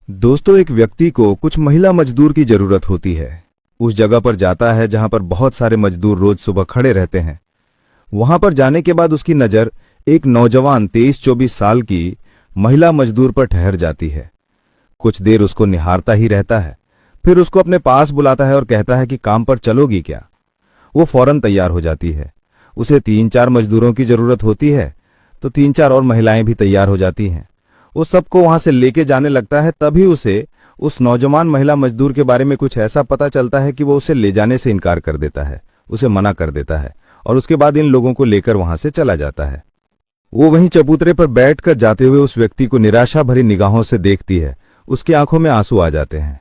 दोस्तों, एक व्यक्ति को कुछ महिला मजदूर की जरूरत होती है। उस जगह पर जाता है जहां पर बहुत सारे मजदूर रोज सुबह खड़े रहते हैं। वहां पर जाने के बाद उसकी नजर एक नौजवान 23-24 साल की महिला मजदूर पर ठहर जाती है। कुछ देर उसको निहारता ही रहता है, फिर उसको अपने पास बुलाता है और कहता है कि काम पर चलोगी क्या। वो फौरन तैयार हो जाती है। उसे 3-4 मजदूरों की जरूरत होती है, तो 3-4 और महिलाएं भी तैयार हो जाती हैं। वो सबको वहां से लेके जाने लगता है। तभी उसे उस नौजवान महिला मजदूर के बारे में कुछ ऐसा पता चलता है कि वो उसे ले जाने से इनकार कर देता है, उसे मना कर देता है और उसके बाद इन लोगों को लेकर वहां से चला जाता है। वो वहीं चबूतरे पर बैठकर जाते हुए उस व्यक्ति को निराशा भरी निगाहों से देखती है। उसकी आंखों में आंसू आ जाते हैं।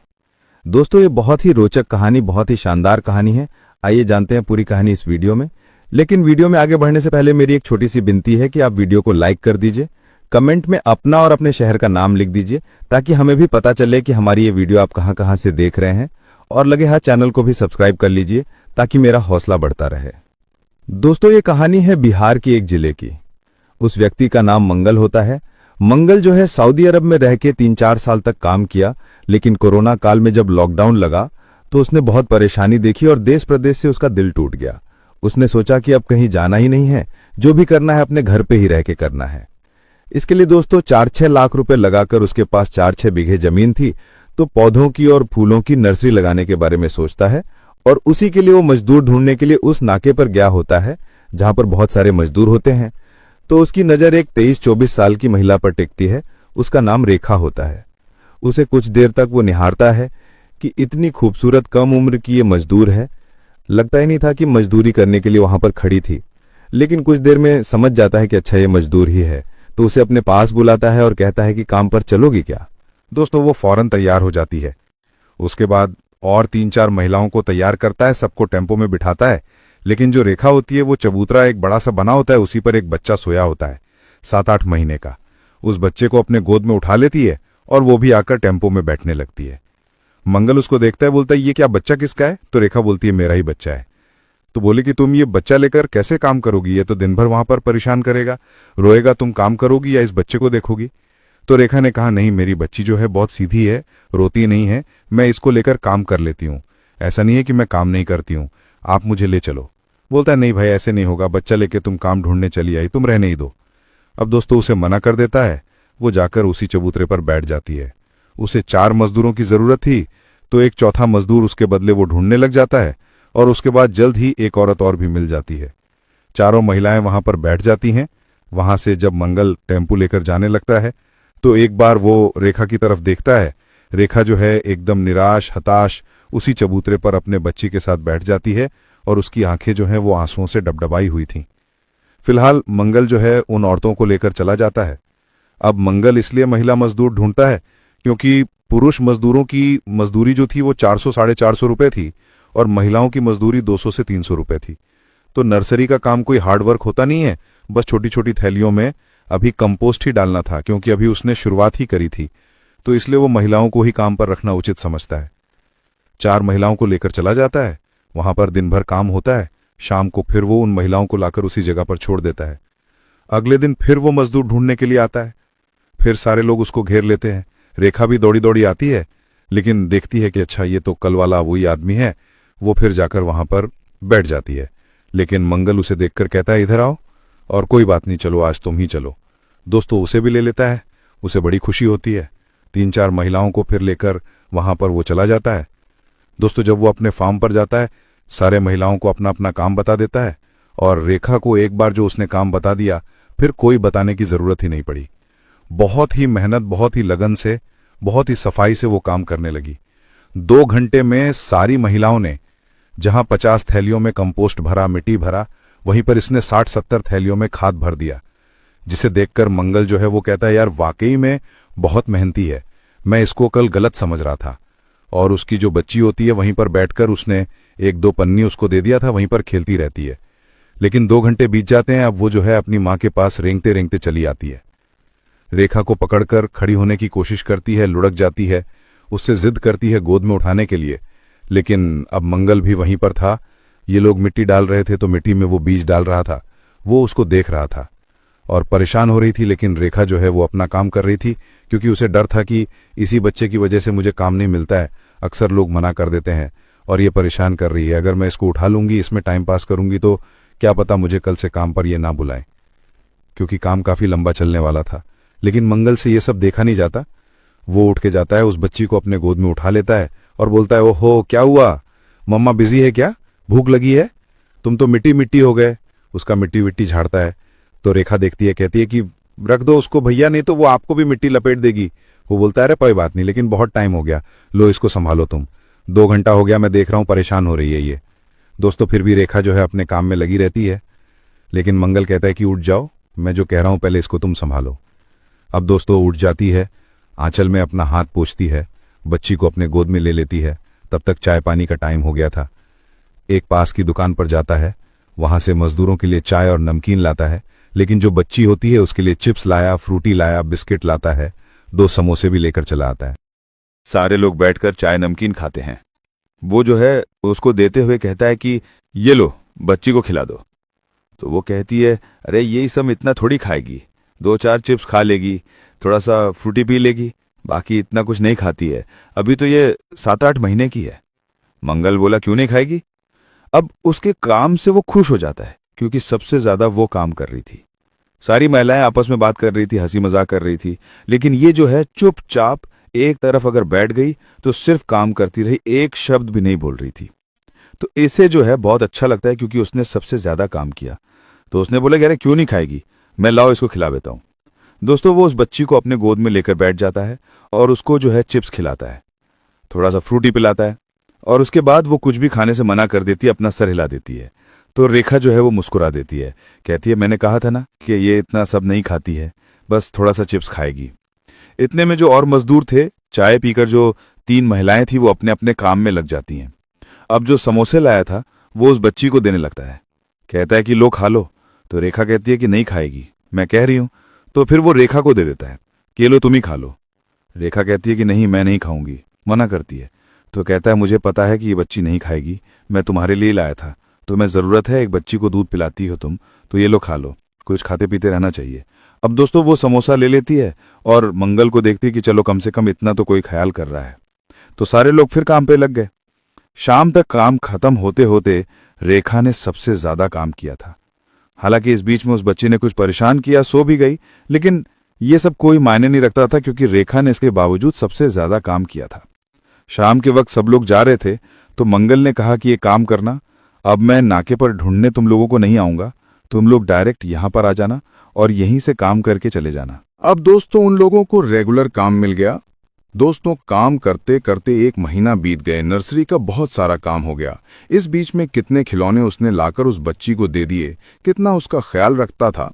दोस्तों, ये बहुत ही रोचक कहानी, बहुत ही शानदार कहानी है। आइए जानते हैं पूरी कहानी इस वीडियो में। लेकिन वीडियो में आगे बढ़ने से पहले मेरी एक छोटी सी विनती है कि आप वीडियो को लाइक कर दीजिए, कमेंट में अपना और अपने शहर का नाम लिख दीजिए, ताकि हमें भी पता चले कि हमारी ये वीडियो आप कहां कहां से देख रहे हैं। और लगे हाथ चैनल को भी सब्सक्राइब कर लीजिए ताकि मेरा हौसला बढ़ता रहे। दोस्तों, ये कहानी है बिहार की एक जिले की। उस व्यक्ति का नाम मंगल होता है। मंगल जो है सऊदी अरब में रह के 3-4 साल तक काम किया, लेकिन कोरोना काल में जब लॉकडाउन लगा तो उसने बहुत परेशानी देखी और देश प्रदेश से उसका दिल टूट गया। उसने सोचा कि अब कहीं जाना ही नहीं है, जो भी करना है अपने घर पे ही रह के करना है। इसके लिए दोस्तों 4-6 लाख रुपए लगाकर, उसके पास 4-6 बीघे जमीन थी, तो पौधों की और फूलों की नर्सरी लगाने के बारे में सोचता है। और उसी के लिए वो मजदूर ढूंढने के लिए उस नाके पर गया होता है जहां पर बहुत सारे मजदूर होते हैं। तो उसकी नजर एक 23-24 साल की महिला पर टिकती है। उसका नाम रेखा होता है। उसे कुछ देर तक वो निहारता है कि इतनी खूबसूरत कम उम्र की ये मजदूर है। लगता ही नहीं था कि मजदूरी करने के लिए वहां पर खड़ी थी, लेकिन कुछ देर में समझ जाता है कि अच्छा ये मजदूर ही है। तो उसे अपने पास बुलाता है और कहता है कि काम पर चलोगी क्या। दोस्तों, वो फौरन तैयार हो जाती है। उसके बाद और 3-4 महिलाओं को तैयार करता है, सबको टेम्पो में बिठाता है। लेकिन जो रेखा होती है वो चबूतरा एक बड़ा सा बना होता है, उसी पर एक बच्चा सोया होता है 7-8 महीने का। उस बच्चे को अपने गोद में उठा लेती है और वो भी आकर टेम्पो में बैठने लगती है। मंगल उसको देखता है, बोलता है ये क्या बच्चा किसका है। तो रेखा बोलती है मेरा ही बच्चा है। तो बोले कि तुम ये बच्चा लेकर कैसे काम करोगी, ये तो दिन भर वहां पर परेशान करेगा, रोएगा, तुम काम करोगी या इस बच्चे को देखोगी। तो रेखा ने कहा नहीं, मेरी बच्ची जो है बहुत सीधी है, रोती नहीं है, मैं इसको लेकर काम कर लेती हूँ। ऐसा नहीं है कि मैं काम नहीं करती हूँ, आप मुझे ले चलो। बोलता है नहीं भाई, ऐसे नहीं होगा, बच्चा लेके तुम काम ढूंढने चली आई, तुम रहने ही दो। अब दोस्तों उसे मना कर देता है। वो जाकर उसी चबूतरे पर बैठ जाती है। उसे 4 मजदूरों की जरूरत थी, तो एक चौथा मजदूर उसके बदले वो ढूंढने लग जाता है और उसके बाद जल्द ही एक औरत और भी मिल जाती है। चारों महिलाएं वहां पर बैठ जाती हैं। वहां से जब मंगल टेम्पू लेकर जाने लगता है तो एक बार वो रेखा की तरफ देखता है। रेखा जो है एकदम निराश, हताश उसी चबूतरे पर अपने बच्ची के साथ बैठ जाती है और उसकी आंखें जो हैं वो आंसुओं से डबडबाई हुई थीं। फिलहाल मंगल जो है उन औरतों को लेकर चला जाता है। अब मंगल इसलिए महिला मजदूर ढूंढता है क्योंकि पुरुष मजदूरों की मजदूरी जो थी वो 400-450 रुपए थी और महिलाओं की मजदूरी 200 से 300 रुपए थी। तो नर्सरी का काम कोई हार्ड वर्क होता नहीं है, बस छोटी छोटी थैलियों में अभी कंपोस्ट ही डालना था, क्योंकि अभी उसने शुरुआत ही करी थी। तो इसलिए वो महिलाओं को ही काम पर रखना उचित समझता है। 4 महिलाओं को लेकर चला जाता है। वहां पर दिन भर काम होता है। शाम को फिर वो उन महिलाओं को लाकर उसी जगह पर छोड़ देता है। अगले दिन फिर वो मजदूर ढूंढने के लिए आता है। फिर सारे लोग उसको घेर लेते हैं। रेखा भी दौड़ी दौड़ी आती है, लेकिन देखती है कि अच्छा ये तो कल वाला वही आदमी है। वो फिर जाकर वहां पर बैठ जाती है। लेकिन मंगल उसे देखकर कहता है इधर आओ, और कोई बात नहीं, चलो आज तुम ही चलो। दोस्तों उसे भी ले लेता है। उसे बड़ी खुशी होती है। 3-4 महिलाओं को फिर लेकर वहां पर वो चला जाता है। दोस्तों जब वो अपने फार्म पर जाता है, सारे महिलाओं को अपना अपना काम बता देता है और रेखा को एक बार जो उसने काम बता दिया फिर कोई बताने की जरूरत ही नहीं पड़ी। बहुत ही मेहनत, बहुत ही लगन से, बहुत ही सफाई से वो काम करने लगी। 2 घंटे में सारी महिलाओं ने जहां 50 थैलियों में कंपोस्ट भरा, मिट्टी भरा, वहीं पर इसने 60-70 थैलियों में खाद भर दिया। जिसे देखकर मंगल जो है वो कहता है यार वाकई में बहुत मेहनती है, मैं इसको कल गलत समझ रहा था। और उसकी जो बच्ची होती है वहीं पर बैठकर उसने 1-2 पन्नी उसको दे दिया था, वहीं पर खेलती रहती है। लेकिन 2 घंटे बीत जाते हैं। अब वो जो है अपनी मां के पास रेंगते रेंगते चली आती है। रेखा को पकड़कर खड़ी होने की कोशिश करती है, लुढ़क जाती है, उससे जिद करती है गोद में उठाने के लिए। लेकिन अब मंगल भी वहीं पर था। ये लोग मिट्टी डाल रहे थे तो मिट्टी में वो बीज डाल रहा था, वो उसको देख रहा था। और परेशान हो रही थी, लेकिन रेखा जो है वो अपना काम कर रही थी, क्योंकि उसे डर था कि इसी बच्चे की वजह से मुझे काम नहीं मिलता है, अक्सर लोग मना कर देते हैं और ये परेशान कर रही है। अगर मैं इसको उठा लूंगी, इसमें टाइम पास करूंगी तो क्या पता मुझे कल से काम पर ये ना बुलाएं, क्योंकि काम काफ़ी लंबा चलने वाला था। लेकिन मंगल से ये सब देखा नहीं जाता। वो उठ के जाता है, उस बच्ची को अपने गोद में उठा लेता है और बोलता है, ओहो क्या हुआ, मम्मा बिजी है क्या, भूख लगी है, तुम तो मिट्टी मिट्टी हो गए। उसका मिट्टी विट्टी झाड़ता है तो रेखा देखती है, कहती है कि रख दो उसको भैया, नहीं तो वो आपको भी मिट्टी लपेट देगी। वो बोलता है, अरे कोई बात नहीं, लेकिन बहुत टाइम हो गया, लो इसको संभालो तुम, 2 घंटा हो गया मैं देख रहा हूं परेशान हो रही है ये। दोस्तों फिर भी रेखा जो है अपने काम में लगी रहती है, लेकिन मंगल कहता है कि उठ जाओ, मैं जो कह रहा हूं पहले इसको तुम संभालो। अब दोस्तों उठ जाती है, आंचल में अपना हाथ पोंछती है, बच्ची को अपने गोद में ले लेती है। तब तक चाय पानी का टाइम हो गया था। एक पास की दुकान पर जाता है, वहां से मजदूरों के लिए चाय और नमकीन लाता है, लेकिन जो बच्ची होती है उसके लिए चिप्स लाया, फ्रूटी लाया, बिस्किट लाता है, 2 समोसे भी लेकर चला आता है। सारे लोग बैठकर चाय नमकीन खाते हैं। वो जो है उसको देते हुए कहता है कि ये लो बच्ची को खिला दो। तो वो कहती है, अरे ये सब इतना थोड़ी खाएगी, 2-4 चिप्स खा लेगी, थोड़ा सा फ्रूटी पी लेगी, बाकी इतना कुछ नहीं खाती है, अभी तो ये 7-8 महीने की है। मंगल बोला, क्यों नहीं खाएगी? अब उसके काम से वो खुश हो जाता है, क्योंकि सबसे ज्यादा वो काम कर रही थी। सारी महिलाएं आपस में बात कर रही थी, हंसी मजाक कर रही थी, लेकिन ये जो है चुपचाप एक तरफ अगर बैठ गई तो सिर्फ काम करती रही, एक शब्द भी नहीं बोल रही थी। तो इसे जो है बहुत अच्छा लगता है, क्योंकि उसने सबसे ज्यादा काम किया। तो उसने बोला, अरे क्यों नहीं खाएगी, मैं लाओ इसको खिला देता हूं। दोस्तों वो उस बच्ची को अपने गोद में लेकर बैठ जाता है और उसको जो है चिप्स खिलाता है, थोड़ा सा फ्रूटी पिलाता है, और उसके बाद वो कुछ भी खाने से मना कर देती है, अपना सर हिला देती है। तो रेखा जो है वो मुस्कुरा देती है, कहती है, मैंने कहा था ना कि ये इतना सब नहीं खाती है, बस थोड़ा सा चिप्स खाएगी। इतने में जो और मजदूर थे, चाय पीकर जो 3 महिलाएं थी, वो अपने अपने काम में लग जाती हैं। अब जो समोसे लाया था वो उस बच्ची को देने लगता है, कहता है कि लो खा लो। तो रेखा कहती है कि नहीं खाएगी, मैं कह रही हूं। तो फिर वो रेखा को दे देता है कि लो तुम ही खा लो। रेखा कहती है कि नहीं मैं नहीं खाऊंगी, मना करती है। तो कहता है, मुझे पता है कि ये बच्ची नहीं खाएगी, मैं तुम्हारे लिए लाया था, तो मैं ज़रूरत है, एक बच्ची को दूध पिलाती हो तुम, तो ये लो खा लो, कुछ खाते पीते रहना चाहिए। अब दोस्तों वो समोसा ले लेती है और मंगल को देखती है कि चलो कम से कम इतना तो कोई ख्याल कर रहा है। तो सारे लोग फिर काम पे लग गए। शाम तक काम खत्म होते होते रेखा ने सबसे ज्यादा काम किया था। हालांकि इस बीच में उस बच्ची ने कुछ परेशान किया, सो भी गई, लेकिन ये सब कोई मायने नहीं रखता था, क्योंकि रेखा ने इसके बावजूद सबसे ज्यादा काम किया था। शाम के वक्त सब लोग जा रहे थे तो मंगल ने कहा कि ये काम करना, अब मैं नाके पर ढूंढने तुम लोगों को नहीं आऊंगा, तुम लोग डायरेक्ट यहां पर आ जाना और यहीं से काम करके चले जाना। अब दोस्तों उन लोगों को रेगुलर काम मिल गया। दोस्तों काम करते करते 1 महीना बीत गए, नर्सरी का बहुत सारा काम हो गया। इस बीच में कितने खिलौने उसने लाकर उस बच्ची को दे दिए, कितना उसका ख्याल रखता था।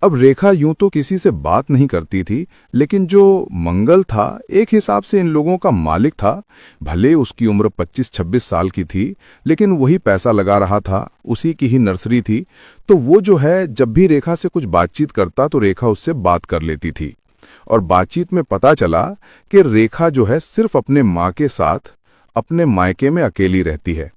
अब रेखा यूं तो किसी से बात नहीं करती थी, लेकिन जो मंगल था एक हिसाब से इन लोगों का मालिक था। भले उसकी उम्र 25-26 साल की थी, लेकिन वही पैसा लगा रहा था, उसी की ही नर्सरी थी। तो वो जो है जब भी रेखा से कुछ बातचीत करता तो रेखा उससे बात कर लेती थी। और बातचीत में पता चला कि रेखा जो है सिर्फ अपने माँ के साथ अपने मायके में अकेली रहती है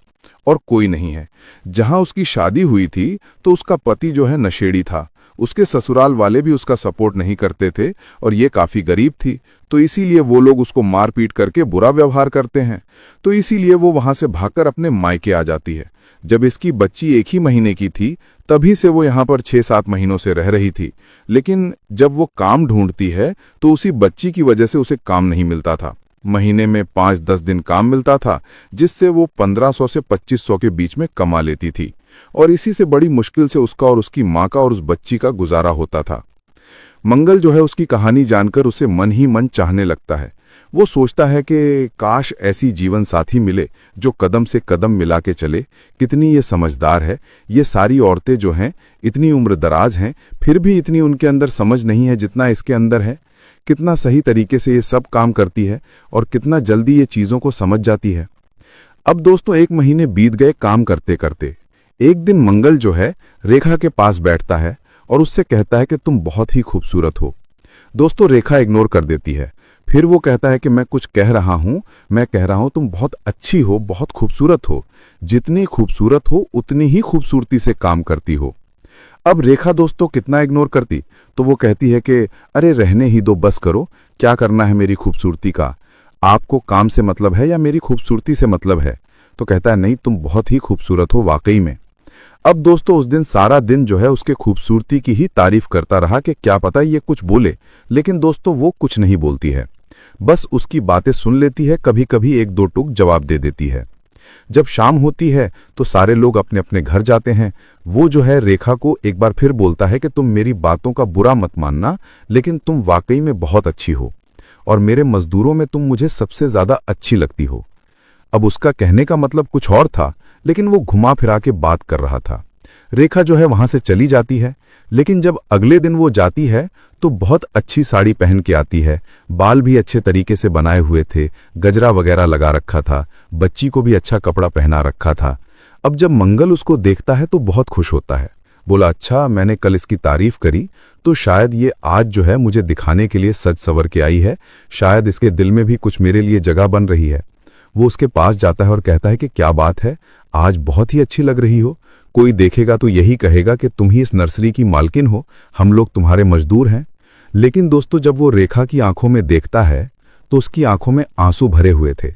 और कोई नहीं है। जहां उसकी शादी हुई थी तो उसका पति जो है नशेड़ी था, उसके ससुराल वाले भी उसका सपोर्ट नहीं करते थे और ये काफी गरीब थी, तो इसीलिए वो लोग उसको मारपीट करके बुरा व्यवहार करते हैं। तो इसीलिए वो वहां से भागकर अपने मायके आ जाती है। जब इसकी बच्ची 1 ही महीने की थी तभी से वो यहाँ पर 6-7 महीनों से रह रही थी, लेकिन जब वो काम ढूंढती है तो उसी बच्ची की वजह से उसे काम नहीं मिलता था। महीने में 5-10 दिन काम मिलता था, जिससे वो 1500 से 2500 के बीच में कमा लेती थी, और इसी से बड़ी मुश्किल से उसका और उसकी माँ का और उस बच्ची का गुजारा होता था। मंगल जो है उसकी कहानी जानकर उसे मन ही मन चाहने लगता है। वो सोचता है कि काश ऐसी जीवन साथी मिले जो कदम से कदम मिला के चले। कितनी ये समझदार है, ये सारी औरतें जो हैं इतनी उम्र दराज हैं, फिर भी इतनी उनके अंदर समझ नहीं है जितना इसके अंदर है। कितना सही तरीके से ये सब काम करती है और कितना जल्दी ये चीज़ों को समझ जाती है। अब दोस्तों 1 महीने बीत गए काम करते करते। एक दिन मंगल जो है रेखा के पास बैठता है और उससे कहता है कि तुम बहुत ही खूबसूरत हो। दोस्तों रेखा इग्नोर कर देती है। फिर वो कहता है कि मैं कुछ कह रहा हूँ, मैं कह रहा हूँ तुम बहुत अच्छी हो, बहुत खूबसूरत हो। जितनी खूबसूरत हो उतनी ही खूबसूरती से काम करती हो। अब रेखा दोस्तों कितना इग्नोर करती, तो वो कहती है कि अरे रहने ही दो, बस करो, क्या करना है मेरी खूबसूरती का, आपको काम से मतलब है या मेरी खूबसूरती से मतलब है। तो कहता है नहीं, तुम बहुत ही खूबसूरत हो वाकई में। अब दोस्तों उस दिन सारा दिन जो है उसके खूबसूरती की ही तारीफ करता रहा कि क्या पता ये कुछ बोले, लेकिन दोस्तों वो कुछ नहीं बोलती है, बस उसकी बातें सुन लेती है, कभी कभी एक दो टूक जवाब दे देती है। जब शाम होती है तो सारे लोग अपने अपने घर जाते हैं। वो जो है रेखा को एक बार फिर बोलता है कि तुम मेरी बातों का बुरा मत मानना, लेकिन तुम वाकई में बहुत अच्छी हो और मेरे मजदूरों में तुम मुझे सबसे ज्यादा अच्छी लगती हो। अब उसका कहने का मतलब कुछ और था, लेकिन वो घुमा फिरा के बात कर रहा था। रेखा जो है वहां से चली जाती है, लेकिन जब अगले दिन वो जाती है तो बहुत अच्छी साड़ी पहन के आती है, बाल भी अच्छे तरीके से बनाए हुए थे, गजरा वगैरह लगा रखा था, बच्ची को भी अच्छा कपड़ा पहना रखा था। अब जब मंगल उसको देखता है तो बहुत खुश होता है, बोला अच्छा मैंने कल इसकी तारीफ करी तो शायद ये आज जो है मुझे दिखाने के लिए सज सवर के आई है, शायद इसके दिल में भी कुछ मेरे लिए जगह बन रही है। वो उसके पास जाता है और कहता है कि क्या बात है, आज बहुत ही अच्छी लग रही हो, कोई देखेगा तो यही कहेगा कि तुम ही इस नर्सरी की मालकिन हो, हम लोग तुम्हारे मजदूर हैं। लेकिन दोस्तों जब वो रेखा की आंखों में देखता है तो उसकी आंखों में आंसू भरे हुए थे,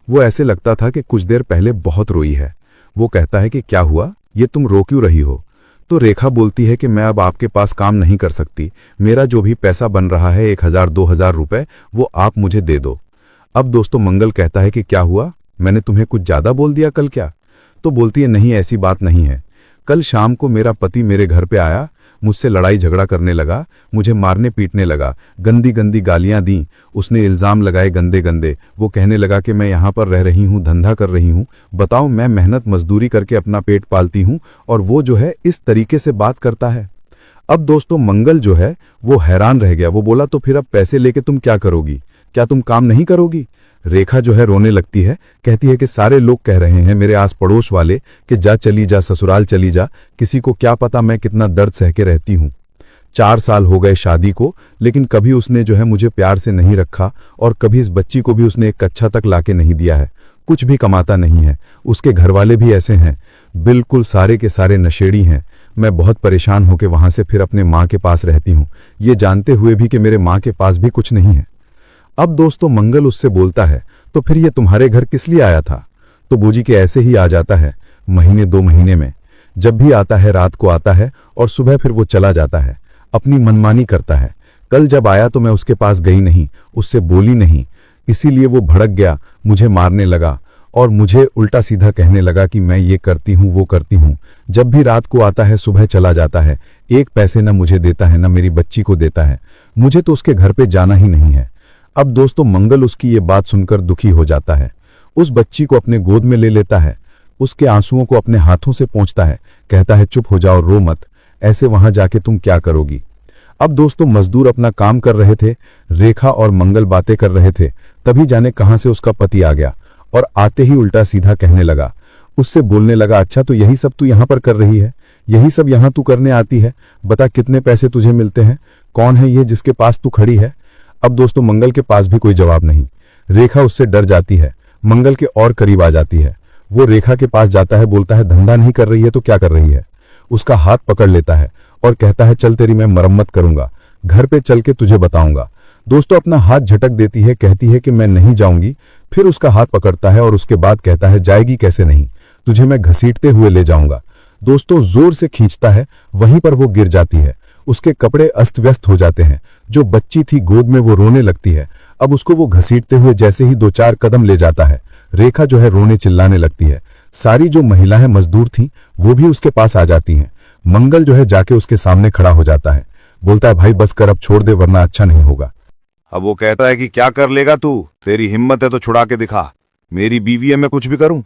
वो ऐसे लगता था कि कुछ देर पहले बहुत रोई है। वो कहता है कि क्या हुआ, ये तुम रो क्यों रही हो। तो रेखा बोलती है कि मैं अब आपके पास काम नहीं कर सकती, मेरा जो भी पैसा बन रहा है 1000-2000 रुपए वो आप मुझे दे दो। अब दोस्तों मंगल कहता है कि क्या हुआ, मैंने तुम्हें कुछ ज्यादा बोल दिया कल क्या। तो बोलती है नहीं ऐसी बात नहीं है, कल शाम को मेरा पति मेरे घर पे आया, मुझसे लड़ाई झगड़ा करने लगा, मुझे मारने पीटने लगा, गंदी गंदी गालियां दी, उसने इल्जाम लगाए गंदे गंदे। वो कहने लगा कि मैं यहाँ पर रह रही हूँ, धंधा कर रही हूँ, बताओ मैं मेहनत मजदूरी करके अपना पेट पालती हूँ, और वो जो है इस तरीके से बात करता है। अब दोस्तों मंगल जो है वो हैरान रह गया, वो बोला तो फिर अब पैसे लेके तुम क्या करोगी, क्या तुम काम नहीं करोगी। रेखा जो है रोने लगती है, कहती है कि सारे लोग कह रहे हैं मेरे आस पड़ोस वाले कि जा चली जा, ससुराल चली जा, किसी को क्या पता मैं कितना दर्द सह के रहती हूँ। 4 साल हो गए शादी को, लेकिन कभी उसने जो है मुझे प्यार से नहीं रखा, और कभी इस बच्ची को भी उसने एक कच्छा तक लाके नहीं दिया है, कुछ भी कमाता नहीं है, उसके घरवाले भी ऐसे हैं, बिल्कुल सारे के सारे नशेड़ी हैं। मैं बहुत परेशान होकर वहां से फिर अपने माँ के पास रहती हूँ, ये जानते हुए भी कि मेरे माँ के पास भी कुछ नहीं है। अब दोस्तों मंगल उससे बोलता है तो फिर ये तुम्हारे घर किस लिए आया था। तो बूजी के ऐसे ही आ जाता है, महीने 2 महीने में, जब भी आता है रात को आता है और सुबह फिर वो चला जाता है, अपनी मनमानी करता है। कल जब आया तो मैं उसके पास गई नहीं, उससे बोली नहीं, इसीलिए वो भड़क गया, मुझे मारने लगा और मुझे उल्टा सीधा कहने लगा कि मैं ये करती हूँ वो करती हूँ। जब भी रात को आता है सुबह चला जाता है, 1 पैसे न मुझे देता है न मेरी बच्ची को देता है, मुझे तो उसके घर पे जाना ही नहीं है। अब दोस्तों मंगल उसकी ये बात सुनकर दुखी हो जाता है, उस बच्ची को अपने गोद में ले लेता है, उसके आंसुओं को अपने हाथों से पोंछता है, कहता है चुप हो जाओ, रो मत, ऐसे वहां जाके तुम क्या करोगी। अब दोस्तों मजदूर अपना काम कर रहे थे, रेखा और मंगल बातें कर रहे थे, तभी जाने कहां से उसका पति आ गया और आते ही उल्टा सीधा कहने लगा, उससे बोलने लगा अच्छा तो यही सब तू यहां पर कर रही है, यही सब यहां तू करने आती है, बता कितने पैसे तुझे मिलते हैं, कौन है ये जिसके पास तू खड़ी है। अब दोस्तों मंगल के पास भी कोई जवाब नहीं, रेखा उससे डर जाती है, मंगल के और करीब आ जाती है। वो रेखा के पास जाता है, बोलता है धंधा नहीं कर रही है तो क्या कर रही है। उसका हाथ पकड़ लेता है और कहता है चल तेरी मैं मरम्मत करूंगा, घर पे चल के तुझे बताऊंगा। दोस्तों अपना हाथ झटक देती है, कहती है कि मैं नहीं जाऊंगी, फिर उसका हाथ पकड़ता है और उसके बाद कहता है जाएगी कैसे नहीं, तुझे मैं घसीटते हुए ले जाऊंगा। दोस्तों जोर से खींचता है, वहीं पर वो गिर जाती है, उसके कपड़े अस्त व्यस्त हो जाते हैं, जो बच्ची थी गोद में वो रोने लगती है। अब उसको वो घसीटते हुए जैसे ही 2-4 कदम ले जाता है, रेखा जो है रोने चिल्लाने लगती है। सारी जो महिलाएं मजदूर थीं वो भी उसके पास आ जाती हैं। मंगल जो है जाके उसके सामने खड़ा हो जाता है, बोलता है भाई बस कर, अब छोड़ दे वरना अच्छा नहीं होगा। अब वो कहता है कि क्या कर लेगा तू, तेरी हिम्मत है तो छुड़ा के दिखा, मेरी बीवी है मैं कुछ भी करूं।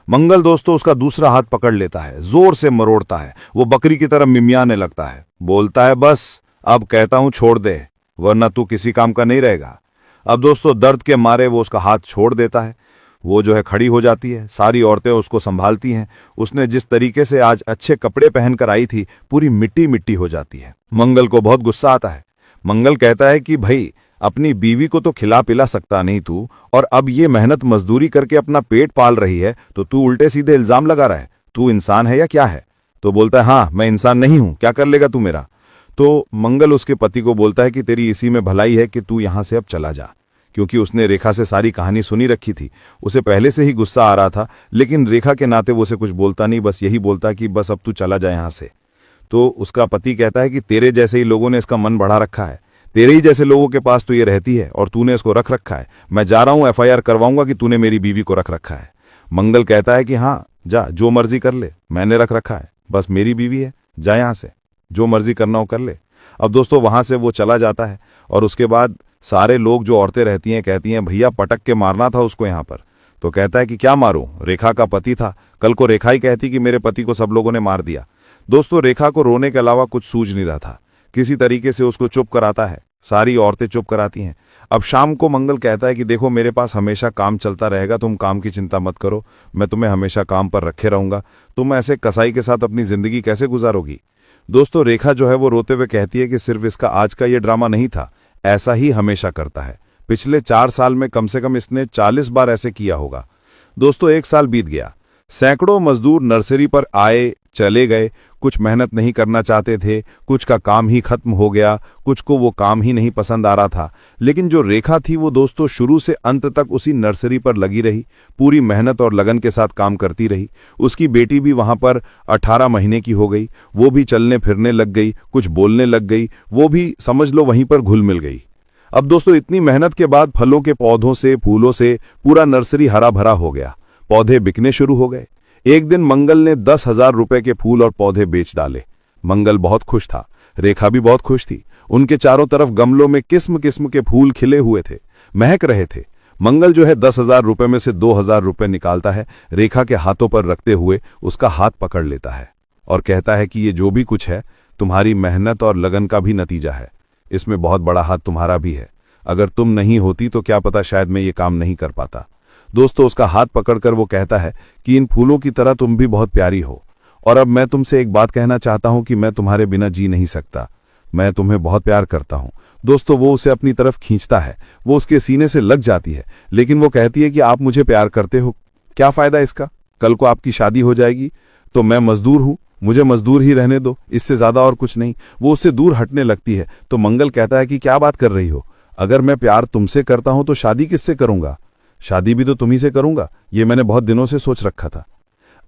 मंगल दोस्तों उसका दूसरा हाथ पकड़ लेता है, जोर से मरोड़ता है, वो बकरी की तरह मिमियाने लगता है, बोलता है बस अब कहता हूं छोड़ दे वरना तू किसी काम का नहीं रहेगा। अब दोस्तों दर्द के मारे वो उसका हाथ छोड़ देता है, वो जो है खड़ी हो जाती है, सारी औरतें उसको संभालती हैं। उसने जिस तरीके से आज अच्छे कपड़े पहनकर आई थी पूरी मिट्टी मिट्टी हो जाती है। मंगल को बहुत गुस्सा आता है, मंगल कहता है कि भाई अपनी बीवी को तो खिला पिला सकता नहीं तू, और अब ये मेहनत मजदूरी करके अपना पेट पाल रही है तो तू उल्टे सीधे इल्जाम लगा रहा है, तू इंसान है या क्या है। तो बोलता है हाँ मैं इंसान नहीं हूं, क्या कर लेगा तू मेरा। तो मंगल उसके पति को बोलता है कि तेरी इसी में भलाई है कि तू यहां से अब चला जा, क्योंकि उसने रेखा से सारी कहानी सुनी रखी थी। उसे पहले से ही गुस्सा आ रहा था, लेकिन रेखा के नाते वो उसे कुछ बोलता नहीं, बस यही बोलता कि बस अब तू चला जा यहां से। तो उसका पति कहता है कि तेरे जैसे ही लोगों ने इसका मन बढ़ा रखा है, तेरे ही जैसे लोगों के पास तो ये रहती है और तूने इसको रख रखा है। मैं जा रहा हूं, FIR करवाऊंगा कि तूने मेरी बीवी को रख रखा है। मंगल कहता है कि हाँ जा, जो मर्जी कर ले, मैंने रख रखा है, बस मेरी बीवी है, जा यहां से, जो मर्जी करना हो कर ले। अब दोस्तों वहां से वो चला जाता है और उसके बाद सारे लोग, जो औरतें रहती हैं, कहती हैं भैया पटक के मारना था उसको यहाँ पर। तो कहता है कि क्या मारूं, रेखा का पति था, कल को रेखा ही कहती कि मेरे पति को सब लोगों ने मार दिया। दोस्तों रेखा को रोने के अलावा कुछ सूझ नहीं रहा था, किसी तरीके से उसको चुप कराता है, सारी औरतें चुप कराती हैं। अब शाम को मंगल कहता है कि देखो मेरे पास हमेशा काम चलता रहेगा, तुम काम की चिंता मत करो, मैं तुम्हें हमेशा काम पर रखे रहूंगा, तुम ऐसे कसाई के साथ अपनी जिंदगी कैसे गुजारोगी। दोस्तों रेखा जो है वो रोते हुए कहती है कि सिर्फ इसका आज का ये ड्रामा नहीं था, ऐसा ही हमेशा करता है, पिछले 4 साल में कम से कम इसने 40 बार ऐसे किया होगा। दोस्तों 1 साल बीत गया, सैकड़ों मजदूर नर्सरी पर आए चले गए, कुछ मेहनत नहीं करना चाहते थे, कुछ का काम ही खत्म हो गया, कुछ को वो काम ही नहीं पसंद आ रहा था। लेकिन जो रेखा थी वो दोस्तों शुरू से अंत तक उसी नर्सरी पर लगी रही, पूरी मेहनत और लगन के साथ काम करती रही। उसकी बेटी भी वहां पर 18 महीने की हो गई, वो भी चलने फिरने लग गई, कुछ बोलने लग गई, वो भी समझ लो वहीं पर घुल मिल गई। अब दोस्तों इतनी मेहनत के बाद फलों के पौधों से, फूलों से पूरा नर्सरी हरा भरा हो गया, पौधे बिकने शुरू हो गए। एक दिन मंगल ने 10,000 रुपए के फूल और पौधे बेच डाले। मंगल बहुत खुश था, रेखा भी बहुत खुश थी। उनके चारों तरफ गमलों में किस्म किस्म के फूल खिले हुए थे, महक रहे थे। मंगल जो है 10,000 रुपए में से 2,000 रुपए निकालता है, रेखा के हाथों पर रखते हुए उसका हाथ पकड़ लेता है और कहता है कि ये जो भी कुछ है तुम्हारी मेहनत और लगन का भी नतीजा है, इसमें बहुत बड़ा हाथ तुम्हारा भी है। अगर तुम नहीं होती तो क्या पता शायद मैं ये काम नहीं कर पाता। दोस्तों उसका हाथ पकड़कर वो कहता है कि इन फूलों की तरह तुम भी बहुत प्यारी हो, और अब मैं तुमसे एक बात कहना चाहता हूं कि मैं तुम्हारे बिना जी नहीं सकता, मैं तुम्हें बहुत प्यार करता हूं। दोस्तों वो उसे अपनी तरफ खींचता है, वो उसके सीने से लग जाती है, लेकिन वो कहती है कि आप मुझे प्यार करते हो, क्या फायदा इसका, कल को आपकी शादी हो जाएगी तो मैं मजदूर हूं, मुझे मजदूर ही रहने दो, इससे ज्यादा और कुछ नहीं। वो उससे दूर हटने लगती है तो मंगल कहता है कि क्या बात कर रही हो, अगर मैं प्यार तुमसे करता हूं तो शादी किससे करूंगा, शादी भी तो तुम्ही से करूंगा, ये मैंने बहुत दिनों से सोच रखा था।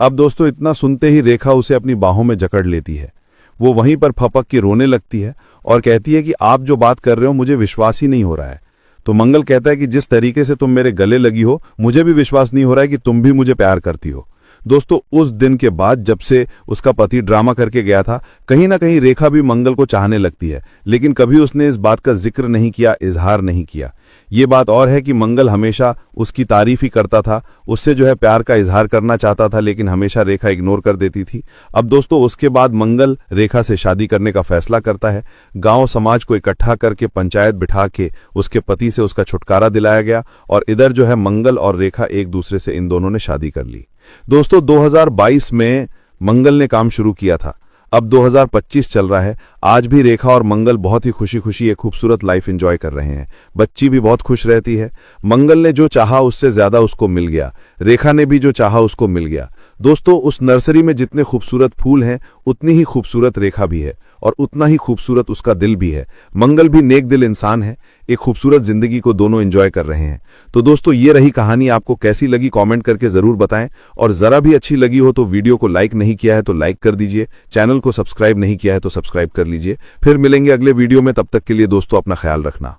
अब दोस्तों इतना सुनते ही रेखा उसे अपनी बाहों में जकड़ लेती है, वो वहीं पर फपक के रोने लगती है और कहती है कि आप जो बात कर रहे हो मुझे विश्वास ही नहीं हो रहा है। तो मंगल कहता है कि जिस तरीके से तुम मेरे गले लगी हो मुझे भी विश्वास नहीं हो रहा है कि तुम भी मुझे प्यार करती हो। दोस्तों उस दिन के बाद जब से उसका पति ड्रामा करके गया था, कहीं ना कहीं रेखा भी मंगल को चाहने लगती है, लेकिन कभी उसने इस बात का जिक्र नहीं किया, इजहार नहीं किया। ये बात और है कि मंगल हमेशा उसकी तारीफ ही करता था, उससे जो है प्यार का इजहार करना चाहता था, लेकिन हमेशा रेखा इग्नोर कर देती थी। अब दोस्तों उसके बाद मंगल रेखा से शादी करने का फैसला करता है। गांव समाज को इकट्ठा करके पंचायत बिठा के उसके पति से उसका छुटकारा दिलाया गया और इधर जो है मंगल और रेखा एक दूसरे से इन दोनों ने शादी कर ली। दोस्तों 2022 में मंगल ने काम शुरू किया था, अब 2025 चल रहा है। आज भी रेखा और मंगल बहुत ही खुशी खुशी एक खूबसूरत लाइफ एंजॉय कर रहे हैं, बच्ची भी बहुत खुश रहती है। मंगल ने जो चाहा उससे ज्यादा उसको मिल गया, रेखा ने भी जो चाहा उसको मिल गया। दोस्तों उस नर्सरी में जितने खूबसूरत फूल हैं उतनी ही खूबसूरत रेखा भी है और उतना ही खूबसूरत उसका दिल भी है। मंगल भी नेक दिल इंसान है, एक खूबसूरत जिंदगी को दोनों एंजॉय कर रहे हैं। तो दोस्तों ये रही कहानी, आपको कैसी लगी कमेंट करके जरूर बताएं, और जरा भी अच्छी लगी हो तो वीडियो को लाइक नहीं किया है तो लाइक कर दीजिए, चैनल को सब्सक्राइब नहीं किया है तो सब्सक्राइब कर लीजिए। फिर मिलेंगे अगले वीडियो में, तब तक के लिए दोस्तों अपना ख्याल रखना।